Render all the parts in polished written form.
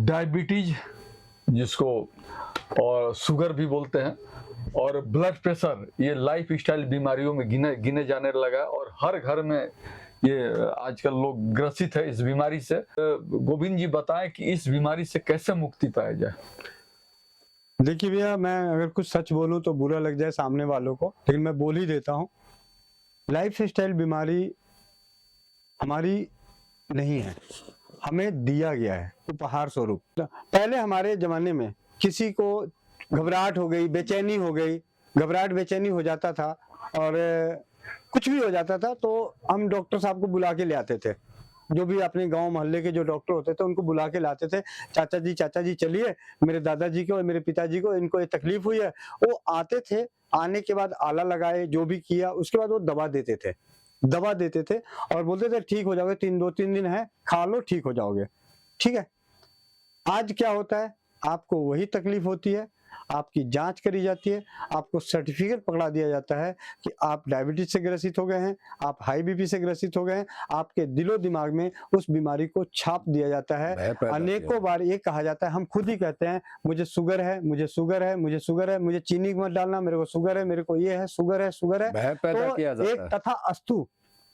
Diabetes जिसको और sugar भी बोलते हैं और ब्लड प्रेशर, ये लाइफ स्टाइल बीमारियों में गिने जाने लगा और हर घर में ये आजकल लोग ग्रसित है इस बीमारी से। गोविंद जी बताएं कि इस बीमारी से कैसे मुक्ति पाया जाए। देखिए भैया, मैं अगर कुछ सच बोलूं तो बुरा लग जाए सामने वालों को, लेकिन मैं बोल ही देता हूं। लाइफ स्टाइल बीमारी हमारी नहीं है, हमें दिया गया है उपहार स्वरूप। पहले हमारे जमाने में किसी को घबराहट हो गई, बेचैनी हो गई, घबराहट बेचैनी हो जाता था और कुछ भी हो जाता था तो हम डॉक्टर साहब को बुला के ले आते थे। जो भी अपने गांव मोहल्ले के जो डॉक्टर होते थे उनको बुला के लाते थे। चाचा जी चलिए, मेरे दादाजी को और मेरे पिताजी को इनको ये तकलीफ हुई है। वो आते थे, आने के बाद आला लगाए, जो भी किया, उसके बाद वो दवा देते थे और बोलते थे ठीक हो जाओगे, 2-3 दिन है, खा लो, ठीक हो जाओगे। ठीक है। आज क्या होता है, आपको वही तकलीफ होती है, आपकी जांच करी जाती है, आपको सर्टिफिकेट पकड़ा दिया जाता है कि आप डायबिटीज से ग्रसित हो गए हैं, आप हाई बीपी से ग्रसित हो गए हैं। आपके दिलो दिमाग में उस बीमारी को छाप दिया जाता है। अनेकों बार ये कहा जाता है, हम खुद ही कहते हैं मुझे शुगर है, मुझे शुगर है, मुझे शुगर है, मुझे चीनी मत डालना, मेरे को शुगर है, मेरे को ये है, शुगर है, शुगर है। तो एक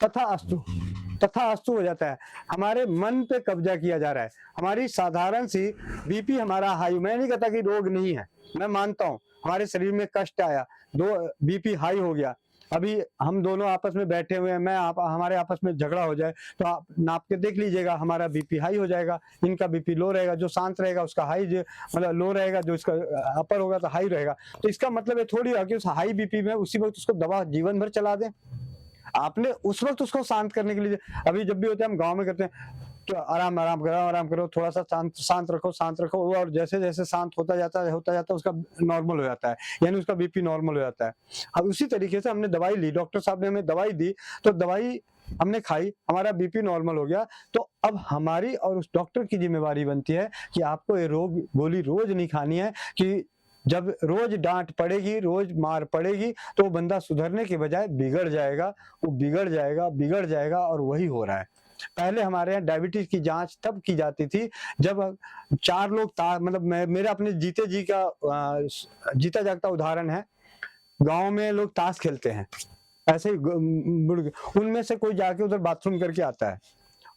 तथा अस्तु हो जाता है। हमारे मन पे कब्जा किया जा रहा है। हमारी साधारण सी बीपी हमारा हाई, मैं नहीं कहता कि रोग नहीं है, मैं मानता हूं हमारे शरीर में कष्ट आया, बीपी हाई हो गया, अभी हम दोनों आपस में बैठे हुए हैं, हमारे आपस में झगड़ा हो जाए तो आप नाप के देख लीजिएगा, हमारा बीपी हाई हो जाएगा, इनका बीपी लो रहेगा, जो शांत रहेगा उसका हाई मतलब लो रहेगा, जो इसका अपर होगा तो हाई रहेगा। तो इसका मतलब ये थोड़ी है कि उस हाई बीपी में उसी वक्त उसको दवा जीवन भर चला दें। आपने उस वक्त उसको शांत करने के लिए, अभी जब भी होते हैं हम गांव में करते हैं तो आराम करो, थोड़ा सा शांत रखो, और जैसे जैसे शांत होता जाता है उसका नॉर्मल हो जाता है, यानी उसका बीपी नॉर्मल हो जाता है। अब उसी तरीके से हमने दवाई ली, डॉक्टर साहब ने हमें दवाई दी, तो दवाई हमने खाई, हमारा बीपी नॉर्मल हो गया। तो अब हमारी और उस डॉक्टर की जिम्मेवारी बनती है कि आपको ये गोली रोज नहीं खानी है, कि जब रोज डांट पड़ेगी, रोज मार पड़ेगी तो वो बंदा सुधरने के बजाय बिगड़ जाएगा और वही हो रहा है। पहले हमारे यहाँ डायबिटीज की जांच तब की जाती थी जब 4 लोग मतलब मेरा अपने जीता जागता उदाहरण है। गांव में लोग ताश खेलते हैं, ऐसे ही उनमें से कोई जाके उधर बाथरूम करके आता है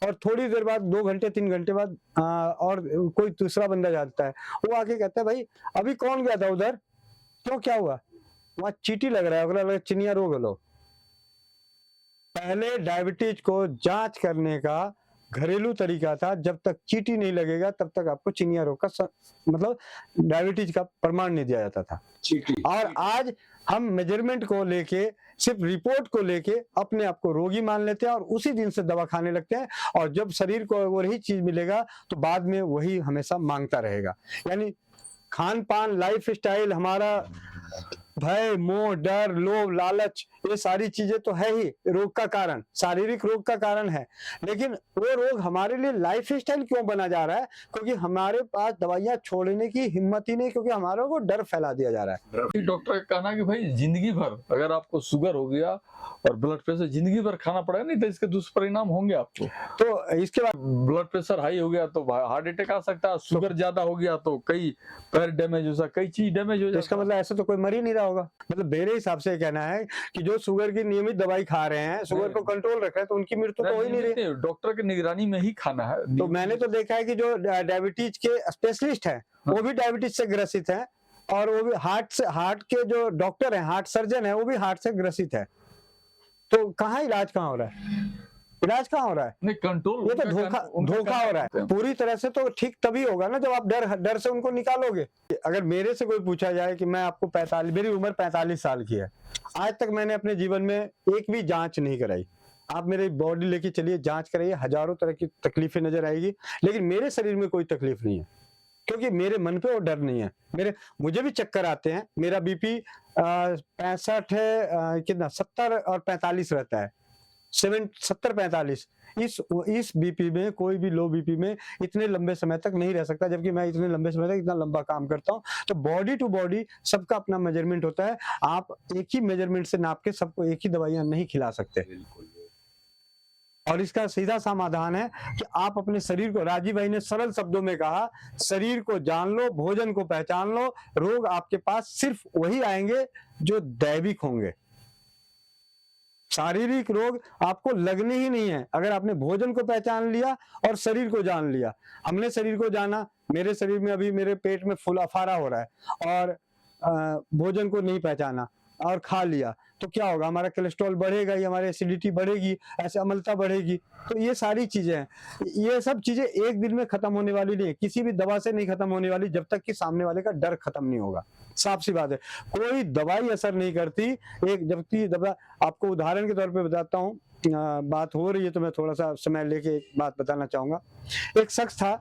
और थोड़ी देर बाद 2 घंटे 3 घंटे बाद और कोई दूसरा बंदा जाता है, वो आके कहता है भाई अभी कौन गया था उधर, क्यों, क्या हुआ, वहां चीटी लग रहा है, चिनिया रोग लो। पहले डायबिटीज को जांच करने का घरेलू तरीका था, जब तक चीटी नहीं लगेगा तब तक आपको चिनिया रोग का मतलब डायबिटीज का प्रमाण नहीं दिया जाता था। और आज हम मेजरमेंट को लेके, सिर्फ रिपोर्ट को लेके अपने आप को रोगी मान लेते हैं और उसी दिन से दवा खाने लगते हैं, और जब शरीर को वही चीज मिलेगा तो बाद में वही हमेशा मांगता रहेगा। यानी खान पान, लाइफ स्टाइल, हमारा भय, मोह, डर, लोभ, लालच, ये सारी चीजें तो है ही रोग का कारण, शारीरिक रोग का कारण है। लेकिन वो रोग हमारे लिए लाइफ स्टाइल क्यों बना जा रहा है? क्योंकि हमारे पास दवाइयां छोड़ने की हिम्मत ही नहीं, क्योंकि हमारे को डर फैला दिया जा रहा है। डॉक्टर का कहना कि भाई जिंदगी भर अगर आपको शुगर हो गया और ब्लड प्रेशर जिंदगी भर खाना पड़ेगा, नहीं तो इसके दुष्परिणाम होंगे आपको। तो इसके बाद ब्लड प्रेशर हाई हो गया तो हार्ट अटैक आ सकता है, शुगर ज्यादा हो गया तो कई पैर डैमेज हो सकता, कई चीज डैमेज हो जाता है। इसका मतलब ऐसे तो कोई मर ही नहीं रहा होगा। मतलब मेरे हिसाब से कहना है कि जो शुगर की नियमित दवाई खा रहे हैं, शुगर को कंट्रोल रख रहे हैं, तो उनकी मृत्यु तो हो ही नहीं रही। डॉक्टर की निगरानी में ही खाना है। तो मैंने तो देखा है कि जो डायबिटीज के स्पेशलिस्ट हैं वो भी डायबिटीज से ग्रसित हैं, और वो भी हार्ट के जो डॉक्टर हैं, हार्ट सर्जन है, वो भी हार्ट से ग्रसित है। तो कहाँ इलाज कहाँ हो रहा है? इलाज कहाँ हो रहा है? नहीं, कंट्रोल, ये तो धोखा हो रहा है। पूरी तरह से तो ठीक तभी होगा ना जब आप डर से उनको निकालोगे। अगर मेरे से कोई पूछा जाए कि मैं आपको मेरी उम्र 45 साल की है, आज तक मैंने अपने जीवन में एक भी जांच नहीं कराई। आप मेरी बॉडी लेके चलिए, जांच कराइए, हजारों तरह की तकलीफें नजर आएगी, लेकिन मेरे शरीर में कोई तकलीफ नहीं है, क्योंकि मेरे मन पे वो डर नहीं है। मुझे भी चक्कर आते हैं, मेरा बीपी 65 है, कितना 70 और 45 रहता है, 70-45। इस बीपी में, कोई भी लो बीपी में इतने लंबे समय तक नहीं रह सकता, जबकि मैं इतने लंबे समय तक इतना लंबा काम करता हूं। तो बॉडी टू बॉडी सबका अपना मेजरमेंट होता है, आप एक ही मेजरमेंट से नाप के सबको एक ही दवाइयां नहीं खिला सकते। और इसका सीधा समाधान है कि आप अपने शरीर को, राजीव भाई ने सरल शब्दों में कहा, शरीर को जान लो, भोजन को पहचान लो, रोग आपके पास सिर्फ वही आएंगे जो दैविक होंगे। शारीरिक रोग आपको लगने ही नहीं है अगर आपने भोजन को पहचान लिया और शरीर को जान लिया। हमने शरीर को जाना, मेरे शरीर में अभी मेरे पेट में फुलाफारा हो रहा है और भोजन को नहीं पहचाना और खा लिया तो क्या होगा, हमारा कोलेस्ट्रॉल बढ़ेगा ही, हमारी एसिडिटी बढ़ेगी, ऐसे अम्लता बढ़ेगी। तो ये सारी चीजें हैं, ये सब चीजें एक दिन में खत्म होने वाली नहीं है, किसी भी दवा से नहीं खत्म होने वाली जब तक कि सामने वाले का डर खत्म नहीं होगा। साफ सी बात है, कोई दवाई असर नहीं करती। एक जबकि दवा, आपको उदाहरण के तौर पे बताता हूँ, बात हो रही है तो मैं थोड़ा सा समय लेके एक बात बताना चाहूंगा। एक शख्स था,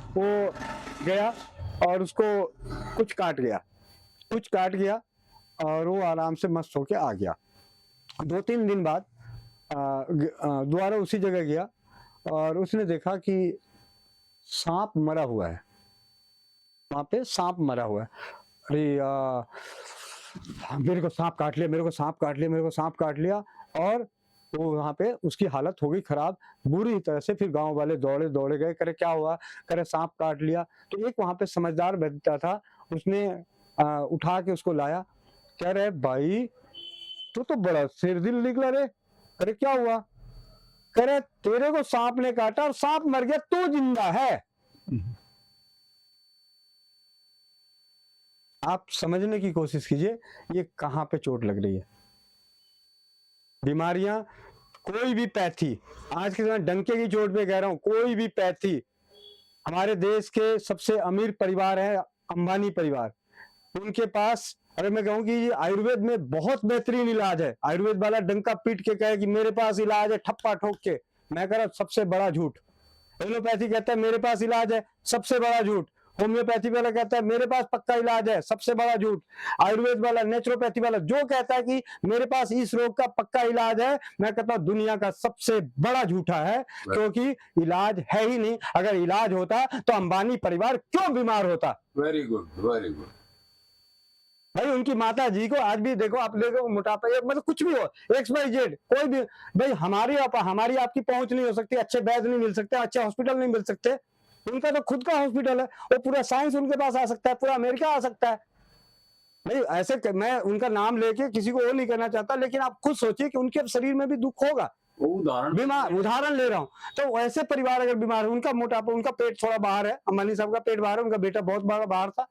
वो गया और उसको कुछ काट गया और वो आराम से मस्त होके आ गया। 2-3 दिन बाद दोबारा उसी जगह गया और उसने देखा कि सांप मरा हुआ है, वहां पे सांप मरा हुआ है। अरे मेरे को सांप काट लिया और वो वहां पे उसकी हालत हो गई खराब बुरी तरह से। फिर गांव वाले दौड़े गए, करे क्या हुआ, करे सांप काट लिया। तो एक वहां पे समझदार बैठा था, उसने उठा के उसको लाया, कह रहे भाई तू तो बड़ा शेरदिल निकला रे। अरे क्या हुआ, कह रहे तेरे को सांप ने काटा और सांप मर गया, तू जिंदा है। आप समझने की कोशिश कीजिए ये कहां पे चोट लग रही है। बीमारियां, कोई भी पैथी, आज के समय डंके की चोट पे कह रहा हूं, कोई भी पैथी, हमारे देश के सबसे अमीर परिवार है अंबानी परिवार, उनके पास अगर मैं कहूं कि आयुर्वेद में बहुत बेहतरीन इलाज है, आयुर्वेद वाला डंका पीट के कहे कि मेरे पास इलाज है ठप्पा ठोक के, मैं कह रहा हूं सबसे बड़ा झूठ। एलोपैथी कहता है मेरे पास इलाज है, सबसे बड़ा झूठ। होम्योपैथी वाला कहता है मेरे पास पक्का इलाज है, सबसे बड़ा झूठ। आयुर्वेद वाला, नेचुरोपैथी वाला जो कहता है कि मेरे पास इस रोग का पक्का इलाज है, मैं कहता हूं दुनिया का सबसे बड़ा झूठा है, क्योंकि इलाज है ही नहीं। अगर इलाज होता तो अंबानी परिवार क्यों बीमार होता। वेरी गुड भाई उनकी माता जी को आज भी देखो, आप देखो मोटापा, मतलब कुछ भी हो, XYZ, कोई भी, भाई हमारी आपकी पहुंच नहीं हो सकती, अच्छे वैद्य नहीं मिल सकते, अच्छे हॉस्पिटल नहीं मिल सकते, उनका तो खुद का हॉस्पिटल है, वो पूरा साइंस उनके पास आ सकता है, पूरा अमेरिका आ सकता है। नहीं ऐसे मैं उनका नाम लेके किसी को वो नहीं करना चाहता, लेकिन आप खुद सोचिए कि उनके शरीर में भी दुख होगा। उदाहरण ले रहा हूँ। तो ऐसे परिवार अगर बीमार है, उनका मोटापा, उनका पेट थोड़ा बाहर है, अंबानी साहब का पेट बाहर है, उनका बेटा बहुत बड़ा बाहर था,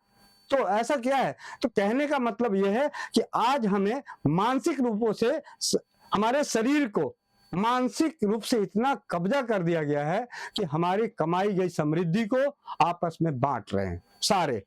तो ऐसा क्या है। तो कहने का मतलब यह है कि आज हमें मानसिक रूपों से, हमारे शरीर को मानसिक रूप से इतना कब्जा कर दिया गया है कि हमारी कमाई गई समृद्धि को आपस में बांट रहे हैं सारे,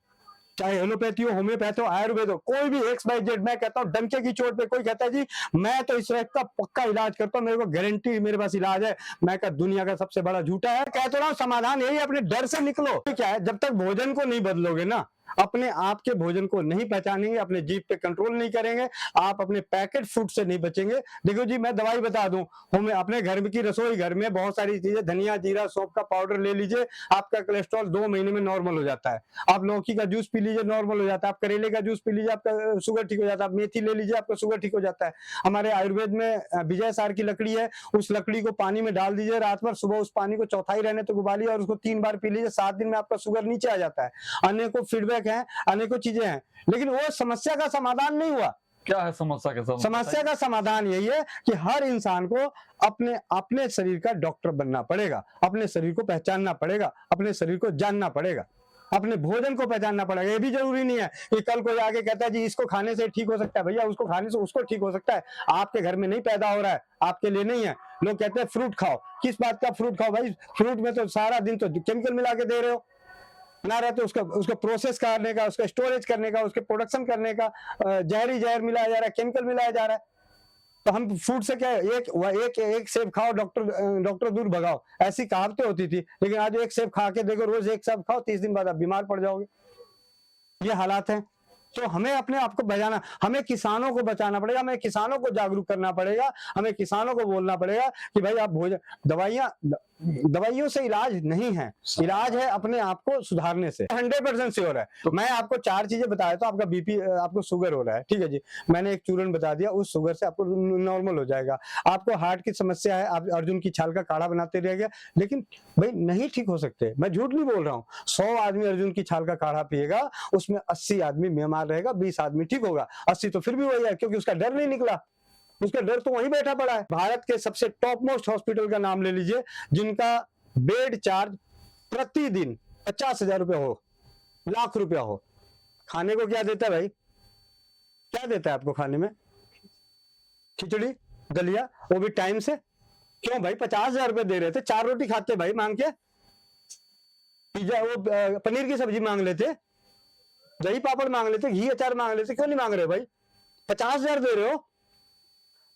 चाहे एलोपैथी हो, होम्योपैथी हो, आयुर्वेद हो, कोई भी XYZ। मैं कहता हूं डंके की चोट पे कोई कहता है जी मैं तो इस रोग का पक्का इलाज करता हूं, मेरे को गारंटी मेरे पास इलाज है, मैं कहता दुनिया का सबसे बड़ा झूठा है। कहता रहा हूं समाधान यही, अपने डर से निकलो। क्या है, जब तक भोजन को नहीं बदलोगे ना, अपने आप के भोजन को नहीं पहचानेंगे, अपने जीभ पे कंट्रोल नहीं करेंगे, आप अपने पैकेट फूड से नहीं बचेंगे। देखो जी मैं दवाई बता दूं, हमें अपने घर की रसोई घर में बहुत सारी चीजें, धनिया जीरा सौंफ का पाउडर ले लीजिए, आपका कोलेस्ट्रॉल 2 महीने में नॉर्मल हो जाता है। आप लौकी का जूस पी लीजिए, नॉर्मल हो जाता है। आप करेले का जूस पी लीजिए, आपका शुगर ठीक हो जाता है। आप मेथी ले लीजिए, आपका शुगर ठीक हो जाता है। हमारे आयुर्वेद में विजय सार की लकड़ी है, उस लकड़ी को पानी में डाल दीजिए रात भर, सुबह उस पानी को चौथाई रहने तो उबालिए और उसको 3 बार पी लीजिए, 7 दिन में आपका शुगर नीचे आ जाता है। अनेकों फीडबैक है, अनेकों चीजें हैं, लेकिन वो समस्या का समाधान नहीं हुआ। क्या है समस्या के समस्या का समाधान यही है कि हर इंसान को अपने शरीर का डॉक्टर बनना पड़ेगा, अपने शरीर को पहचानना पड़ेगा, अपने शरीर को जानना पड़ेगा, अपने भोजन को पहचानना पड़ेगा। ये भी जरूरी नहीं है कि कल कोई आगे कहता है जी इसको खाने से ठीक हो सकता है, भैया उसको खाने से उसको ठीक हो सकता है, आपके घर में नहीं पैदा हो रहा है, आपके लिए नहीं है। लोग कहते हैं फ्रूट खाओ, किस बात का फ्रूट खाओ भाई, फ्रूट में तो सारा दिन तो केमिकल मिला के दे रहे हो ना, रहते उसका प्रोसेस करने का, उसका स्टोरेज करने का, उसके प्रोडक्शन करने का जहर मिलाया जा रहा है, केमिकल मिलाया जा रहा है। तो हम फ्रूट से क्या है, एक सेब खाओ डॉक्टर दूर भगाओ, ऐसी कहावतें होती थी। लेकिन आज एक सेब खा के देखो, रोज एक सेब खाओ, 30 दिन बाद आप बीमार पड़ जाओगे। ये हालात हैं। तो हमें अपने आप को बचाना, हमें किसानों को बचाना पड़ेगा, हमें किसानों को जागरूक करना पड़ेगा, हमें किसानों को बोलना पड़ेगा कि भाई आप भोजन, दवाइयां दवाइयों से इलाज नहीं है, इलाज है अपने आप को सुधारने से। 100% श्योर है। तो मैं आपको 4 चीजें बताया तो आपका बीपी, आपको शुगर हो रहा है, ठीक है जी, मैंने एक चूर्ण बता दिया, उस शुगर से आपको नॉर्मल हो जाएगा। आपको हार्ट की समस्या है, आप अर्जुन की छाल का काढ़ा बनाते रह गए, लेकिन भाई नहीं ठीक हो सकते, मैं झूठ नहीं बोल रहा हूँ। 100 आदमी अर्जुन की छाल का काढ़ा पिएगा, उसमें 80 आदमी बीमार रहेगा, 20 आदमी ठीक होगा, 80 तो फिर भी वही है, क्योंकि उसका डर नहीं निकला, उसका डर तो वहीं बैठा पड़ा है। भारत के सबसे टॉप मोस्ट हॉस्पिटल का नाम ले लीजिए, जिनका बेड चार्ज प्रतिदिन 50,000 रुपया हो, लाख रुपया हो, खाने को क्या देता है भाई, क्या देता है आपको खाने में? खिचड़ी दलिया, वो भी टाइम से। क्यों भाई? 50,000 रुपए दे रहे थे, 4 रोटी खाते भाई मांग के, पिज्जा, वो पनीर की सब्जी मांग लेते, दही पापड़ मांग लेते, घी अचार मांग लेते, क्यों नहीं मांग रहे भाई? 50,000 दे रहे हो।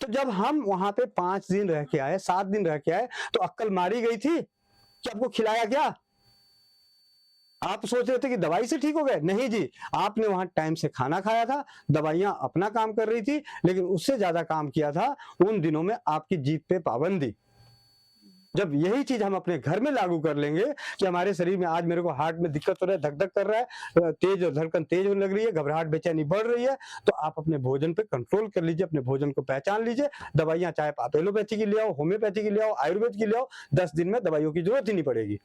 तो जब हम वहां पे 5 दिन रह के आए, 7 दिन रह के आए, तो अक्ल मारी गई थी कि आपको खिलाया क्या? आप सोच रहे थे कि दवाई से ठीक हो गए? नहीं जी, आपने वहां टाइम से खाना खाया था, दवाइयां अपना काम कर रही थी, लेकिन उससे ज्यादा काम किया था उन दिनों में आपकी जीभ पे पाबंदी। जब यही चीज हम अपने घर में लागू कर लेंगे कि हमारे शरीर में आज मेरे को हार्ट में दिक्कत हो रहा है, धक धक कर रहा है, तेज और धड़कन तेज होने लग रही है, घबराहट बेचैनी बढ़ रही है, तो आप अपने भोजन पे कंट्रोल कर लीजिए, अपने भोजन को पहचान लीजिए। दवाइयां चाहे आप एलोपैथी की ले आओ, होम्योपैथी की ले आओ, आयुर्वेद की ले आओ, 10 दिन में दवाइयों की जरूरत ही नहीं पड़ेगी।